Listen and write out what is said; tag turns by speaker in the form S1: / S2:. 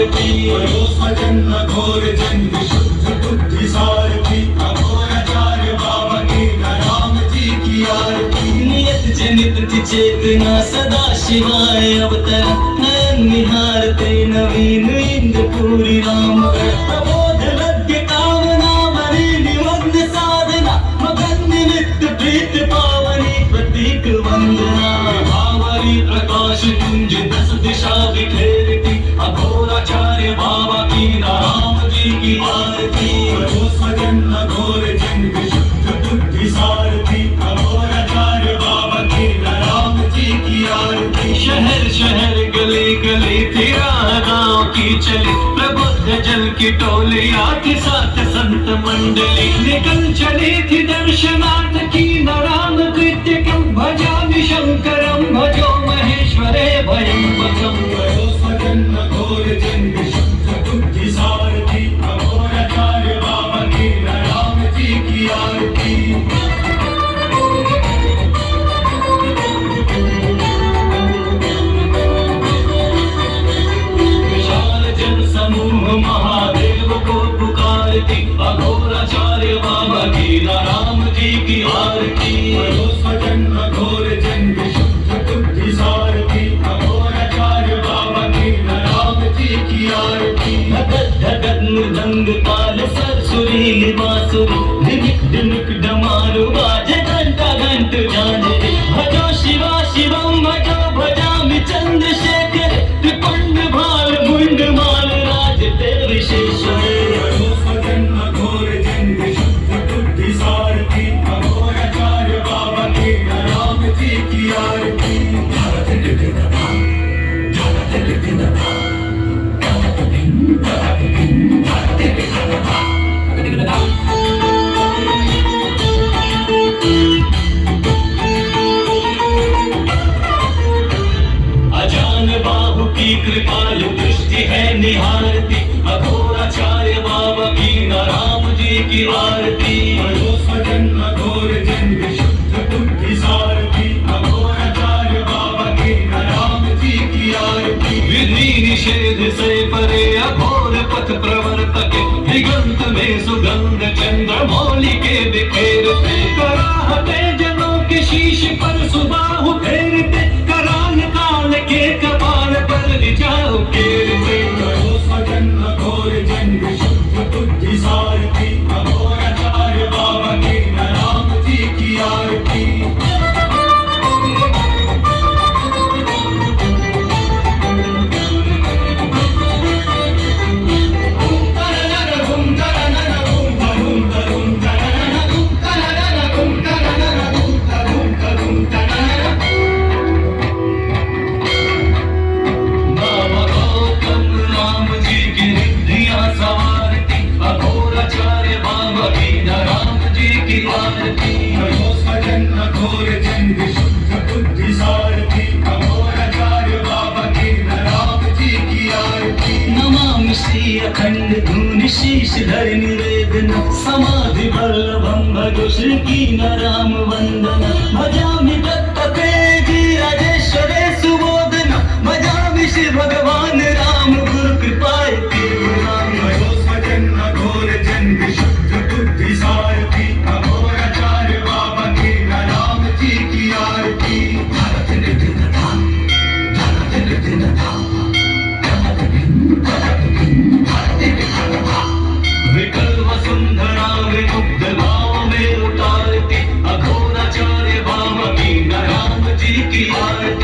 S1: आरती।
S2: स्वजन घोर जन्म शुद्ध बुद्धि सारथी, अघोराचार्य बाबा की राम जी की आरती।
S1: नियत जनित चेतना सदा शिवाय अवतर, नयन निहारते नवीन इंद्रपुरी राम। प्रबोध लद्य कामना मणि निमग्न साधना, मगन निमित्त प्रीत पावनी प्रतीक वंदना। भावरी प्रकाश कुंज दस दिशा बिखेरती, अघोराचार्य बाबा की राम जी की आरती।
S2: स्वजन घोर जन्म शुद्ध बुद्धि सारथी, अघोराचार्य बाबा की राम जी की आरती।
S1: शहर शहर गली गली तेरा गाँव की चली, प्रबुद्ध जन की टोलियां के साथ संत मंडली। निकल चली थी दर्शनार्थ की नाम कृत्यकम, भजामि शंकरम भजो महेश्वरे भयं वचम।
S2: स्वजन घोर जन्म शुद्ध बुद्धि सारथी, अघोराचार्य बाबा की राम जी की आरती।
S1: महादेव को पुकारती, अघोराचार्य बाबा की राम जी की आरती।
S2: स्वजन घोर जन्म शुद्ध बुद्धि सारथी, अघोराचार्य बाबा की राम जी की आरती।
S1: धगत धगत मृदंग ताल सरसुरी बांसुरी, धिमिक धिमिक डमारू बाजे घंटा घंट झांझरी। भजो शिवा शिवम भजो भजामि चंद्रशेखर, त्रिपुंड भाल मुंड माल राजते विशेश्वर।
S2: स्वजन घोर जन्म शुद्ध बुद्धि सारथी, अघोराचार्य बाबा की राम जी की आरती।
S1: अजान बाहु की कृपालु दृष्टि है निहारती, अघोराचार्य बाबा की राम जी की आरती।
S2: स्वजन घोर जन्म शुद्ध बुद्धि सारथी, अघोराचार्य बाबा की राम जी की आरती।
S1: विधि निषेध से परे अघोर पथ प्रवर्तक, दिगंत में सुगंध चंद्र मौली के बिखेरते। कराहते जनों के शीश पर सुबाहु फेरते, कराल काल के कपाल पर जाओ केरते।
S2: स्वजन घोर जन्म शुद्ध बुद्धि सारथी, अघोराचार्य बाबा की राम जी की आरती।
S1: बाबा गौतम राम जी की रिद्धियां सवारती, अघोराचार्य बाबा की राम जी की आरती।
S2: स्वजन घोर जन्म शुद्ध बुद्धि सारथी, अघोराचार्य बाबा की राम जी की आरती।
S1: नमामि श्री अखंड धूनि शीश धर निवेदन, समाधि वल्लभम भजो श्री कीन राम वंदन। भजामि दत्त तेजी राजेश्वरे सुबोधन, भजामि श्री भगवान राम गुरु कृपाय तीव्राम।
S2: स्वजन घोर जन्म शुद्ध बुद्धि सारथी, अघोराचार्य बाबा की राम जी की आरती।
S1: विकल वसुंधरा विमुग्ध भाव में उतारती, अघोराचार्य बाबा की राम जी की आरती।